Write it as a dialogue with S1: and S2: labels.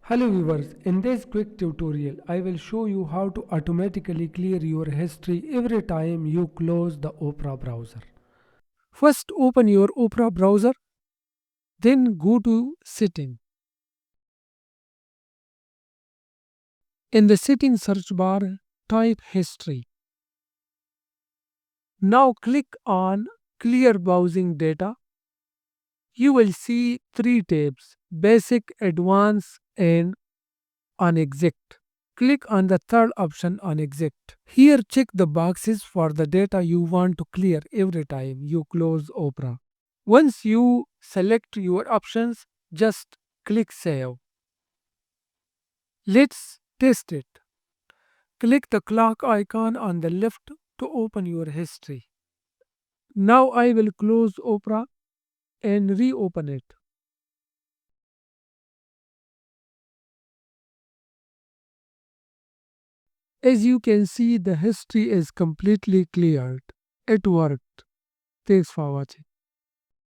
S1: Hello viewers, in this quick tutorial I will show you how to automatically clear your history every time you close the Opera browser. First open your Opera browser, then go to Setting. In the Settings search bar, type History. Now click on Clear Browsing Data. You will see three tabs: Basic, Advanced and On Exit. Click on the third option on Exit. Here check the boxes for the data you want to clear every time you close Opera. Once you select your options, just click Save. Let's test it. Click the clock icon on the left to open your history. Now I will close Opera and reopen it. As you can see, the history is completely cleared. It worked. Thanks for watching.